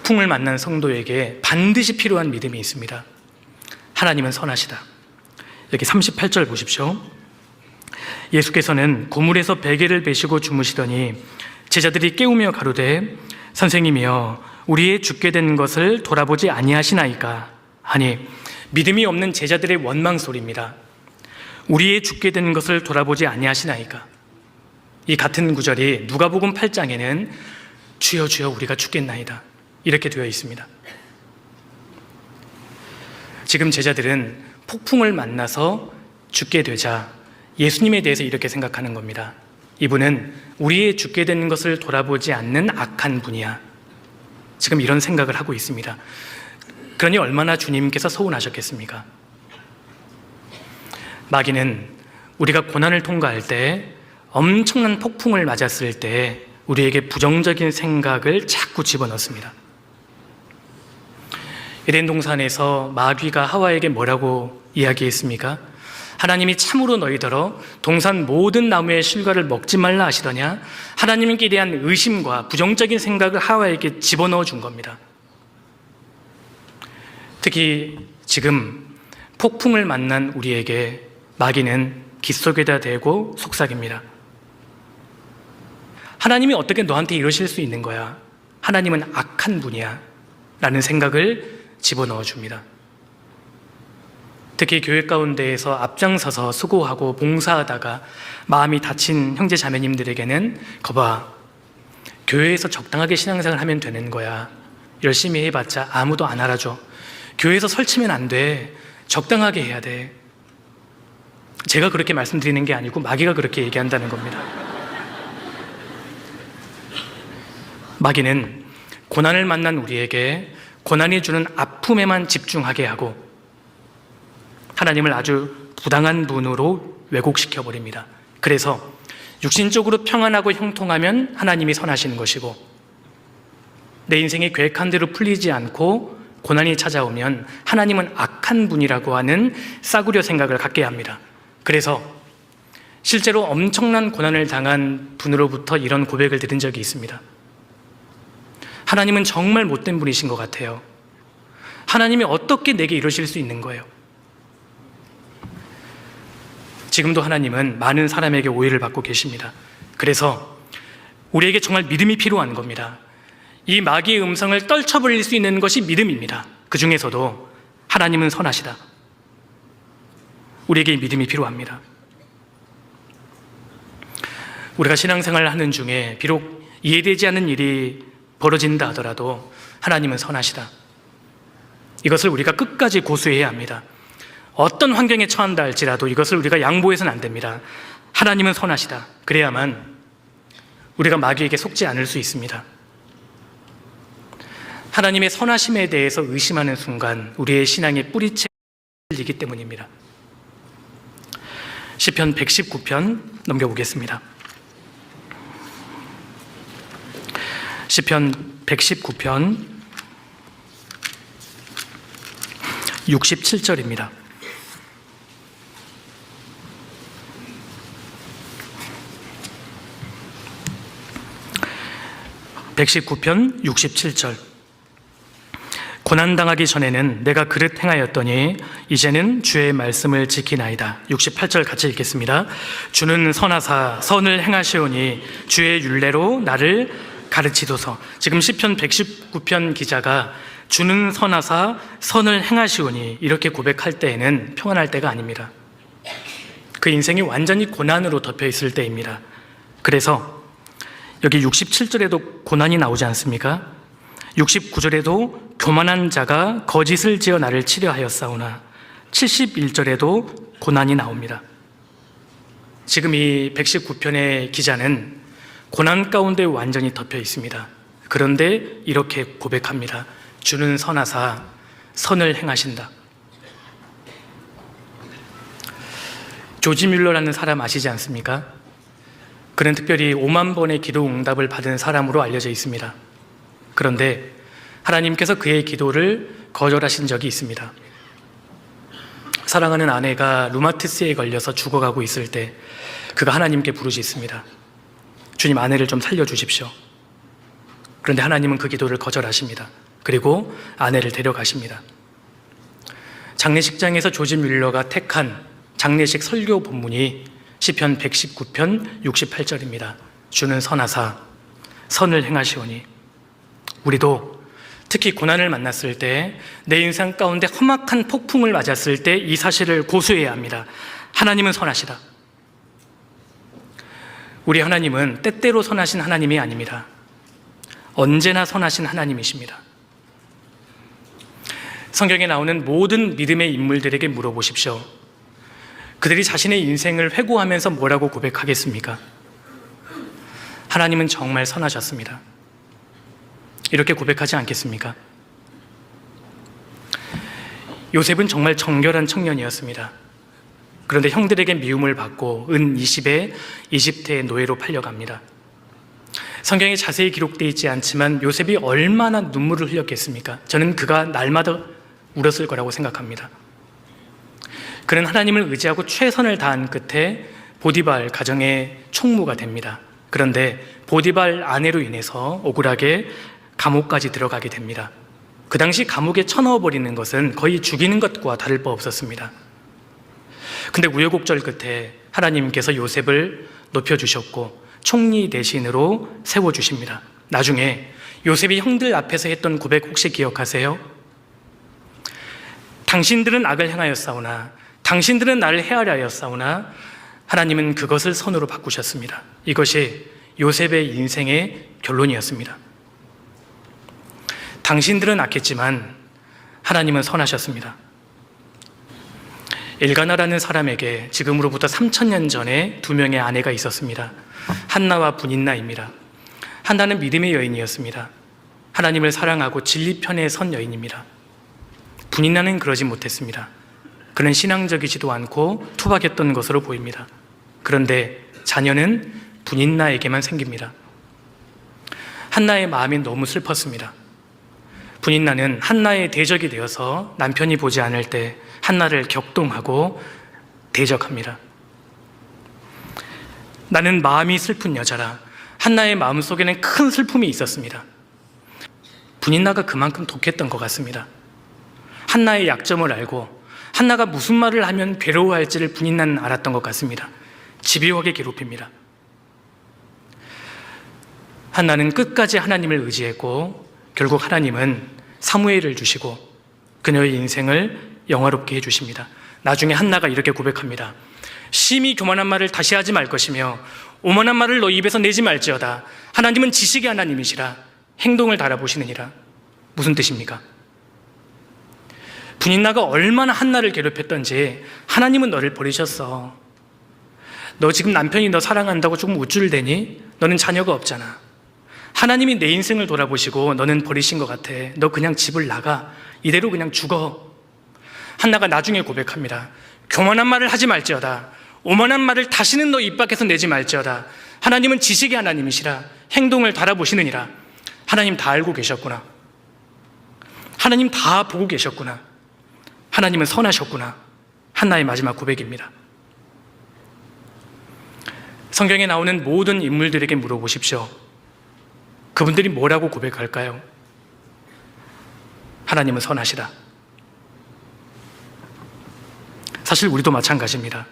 폭풍을 만난 성도에게 반드시 필요한 믿음이 있습니다. 하나님은 선하시다. 여기 38절 보십시오. 예수께서는 고물에서 베개를 베시고 주무시더니 제자들이 깨우며 가로되 선생님이여 우리의 죽게 된 것을 돌아보지 아니하시나이까 하니 믿음이 없는 제자들의 원망소리입니다. 우리의 죽게 된 것을 돌아보지 아니하시나이까. 이 같은 구절이 누가복음 8장에는 주여 주여 우리가 죽겠나이다 이렇게 되어 있습니다. 지금 제자들은 폭풍을 만나서 죽게 되자 예수님에 대해서 이렇게 생각하는 겁니다. 이분은 우리의 죽게 된 것을 돌아보지 않는 악한 분이야. 지금 이런 생각을 하고 있습니다. 그러니 얼마나 주님께서 서운하셨겠습니까? 마귀는 우리가 고난을 통과할 때, 엄청난 폭풍을 맞았을 때 우리에게 부정적인 생각을 자꾸 집어넣습니다. 에덴 동산에서 마귀가 하와에게 뭐라고 이야기했습니까? 하나님이 참으로 너희더러 동산 모든 나무의 실과를 먹지 말라 하시더냐? 하나님께 대한 의심과 부정적인 생각을 하와에게 집어넣어 준 겁니다. 특히 지금 폭풍을 만난 우리에게 마귀는 귓속에다 대고 속삭입니다. 하나님이 어떻게 너한테 이러실 수 있는 거야? 하나님은 악한 분이야 라는 생각을 집어넣어 줍니다. 특히 교회 가운데에서 앞장서서 수고하고 봉사하다가 마음이 다친 형제 자매님들에게는 거봐, 교회에서 적당하게 신앙생활을 하면 되는 거야. 열심히 해봤자 아무도 안 알아줘. 교회에서 설치면 안 돼. 적당하게 해야 돼. 제가 그렇게 말씀드리는 게 아니고 마귀가 그렇게 얘기한다는 겁니다. 마귀는 고난을 만난 우리에게 고난이 주는 아픔에만 집중하게 하고 하나님을 아주 부당한 분으로 왜곡시켜 버립니다. 그래서 육신적으로 평안하고 형통하면 하나님이 선하시는 것이고, 내 인생이 계획한 대로 풀리지 않고 고난이 찾아오면 하나님은 악한 분이라고 하는 싸구려 생각을 갖게 합니다. 그래서 실제로 엄청난 고난을 당한 분으로부터 이런 고백을 들은 적이 있습니다. 하나님은 정말 못된 분이신 것 같아요. 하나님이 어떻게 내게 이러실 수 있는 거예요? 지금도 하나님은 많은 사람에게 오해를 받고 계십니다. 그래서 우리에게 정말 믿음이 필요한 겁니다. 이 마귀의 음성을 떨쳐버릴 수 있는 것이 믿음입니다. 그 중에서도 하나님은 선하시다. 우리에게 믿음이 필요합니다. 우리가 신앙생활을 하는 중에 비록 이해되지 않는 일이 벌어진다 하더라도 하나님은 선하시다. 이것을 우리가 끝까지 고수해야 합니다. 어떤 환경에 처한다 할지라도 이것을 우리가 양보해서는 안 됩니다. 하나님은 선하시다. 그래야만 우리가 마귀에게 속지 않을 수 있습니다. 하나님의 선하심에 대해서 의심하는 순간 우리의 신앙의 뿌리채이기 때문입니다. 시편 119편 넘겨보겠습니다. 시편 119편 67절입니다. (119편) 67절. 고난당하기 전에는 내가 그릇 행하였더니 이제는 주의 말씀을 지키나이다. 68절 같이 읽겠습니다. 주는 선하사 선을 행하시오니 주의 율례로 나를 가르치소서. 지금 시편 119편 기자가 주는 선하사 선을 행하시오니 이렇게 고백할 때에는 평안할 때가 아닙니다. 그 인생이 완전히 고난으로 덮여 있을 때입니다. 그래서 여기 67절에도 고난이 나오지 않습니까? 69절에도 교만한 자가 거짓을 지어 나를 치려하였사오나 71절에도 고난이 나옵니다. 지금 이 119편의 기자는 고난 가운데 완전히 덮여 있습니다. 그런데 이렇게 고백합니다. 주는 선하사 선을 행하신다. 조지 뮬러라는 사람 아시지 않습니까? 그는 특별히 5만 번의 기도 응답을 받은 사람으로 알려져 있습니다. 그런데 하나님께서 그의 기도를 거절하신 적이 있습니다. 사랑하는 아내가 루마티스에 걸려서 죽어가고 있을 때 그가 하나님께 부르짖습니다. 주님, 아내를 좀 살려주십시오. 그런데 하나님은 그 기도를 거절하십니다. 그리고 아내를 데려가십니다. 장례식장에서 조지 뮬러가 택한 장례식 설교 본문이 시편 119편 68절입니다. 주는 선하사 선을 행하시오니. 우리도 특히 고난을 만났을 때, 내 인생 가운데 험악한 폭풍을 맞았을 때 이 사실을 고수해야 합니다. 하나님은 선하시다. 우리 하나님은 때때로 선하신 하나님이 아닙니다. 언제나 선하신 하나님이십니다. 성경에 나오는 모든 믿음의 인물들에게 물어보십시오. 그들이 자신의 인생을 회고하면서 뭐라고 고백하겠습니까? 하나님은 정말 선하셨습니다. 이렇게 고백하지 않겠습니까? 요셉은 정말 정결한 청년이었습니다. 그런데 형들에게 미움을 받고 은 20에 이집트의 노예로 팔려갑니다. 성경에 자세히 기록되어 있지 않지만 요셉이 얼마나 눈물을 흘렸겠습니까? 저는 그가 날마다 울었을 거라고 생각합니다. 그는 하나님을 의지하고 최선을 다한 끝에 보디발 가정의 총무가 됩니다. 그런데 보디발 아내로 인해서 억울하게 감옥까지 들어가게 됩니다. 그 당시 감옥에 쳐넣어버리는 것은 거의 죽이는 것과 다를 바 없었습니다. 근데 우여곡절 끝에 하나님께서 요셉을 높여주셨고 총리 대신으로 세워주십니다. 나중에 요셉이 형들 앞에서 했던 고백 혹시 기억하세요? 당신들은 악을 행하였사오나 당신들은 나를 헤아려 하였사오나 하나님은 그것을 선으로 바꾸셨습니다. 이것이 요셉의 인생의 결론이었습니다. 당신들은 악했지만 하나님은 선하셨습니다. 엘가나라는 사람에게 지금으로부터 3000년 전에 2명의 아내가 있었습니다. 한나와 분인나입니다. 한나는 믿음의 여인이었습니다. 하나님을 사랑하고 진리 편에 선 여인입니다. 분인나는 그러지 못했습니다. 그는 신앙적이지도 않고 투박했던 것으로 보입니다. 그런데 자녀는 분인나에게만 생깁니다. 한나의 마음이 너무 슬펐습니다. 분인나는 한나의 대적이 되어서 남편이 보지 않을 때 한나를 격동하고 대적합니다. 나는 마음이 슬픈 여자라. 한나의 마음속에는 큰 슬픔이 있었습니다. 분인나가 그만큼 독했던 것 같습니다. 한나의 약점을 알고 한나가 무슨 말을 하면 괴로워할지를 분인나는 알았던 것 같습니다. 집요하게 괴롭힙니다. 한나는 끝까지 하나님을 의지했고 결국 하나님은 사무엘을 주시고 그녀의 인생을 영화롭게 해주십니다. 나중에 한나가 이렇게 고백합니다. 심히 교만한 말을 다시 하지 말 것이며 오만한 말을 너 입에서 내지 말지어다. 하나님은 지식의 하나님이시라. 행동을 달아보시느니라. 무슨 뜻입니까? 분인나가 얼마나 한나를 괴롭혔던지 하나님은 너를 버리셨어. 너 지금 남편이 너 사랑한다고 조금 우쭐대니? 너는 자녀가 없잖아. 하나님이 내 인생을 돌아보시고 너는 버리신 것 같아. 너 그냥 집을 나가. 이대로 그냥 죽어. 한나가 나중에 고백합니다. 교만한 말을 하지 말지어다. 오만한 말을 다시는 너 입 밖에서 내지 말지어다. 하나님은 지식의 하나님이시라. 행동을 달아보시느니라. 하나님 다 알고 계셨구나. 하나님 다 보고 계셨구나. 하나님은 선하셨구나. 한나의 마지막 고백입니다. 성경에 나오는 모든 인물들에게 물어보십시오. 그분들이 뭐라고 고백할까요? 하나님은 선하시다. 사실 우리도 마찬가지입니다.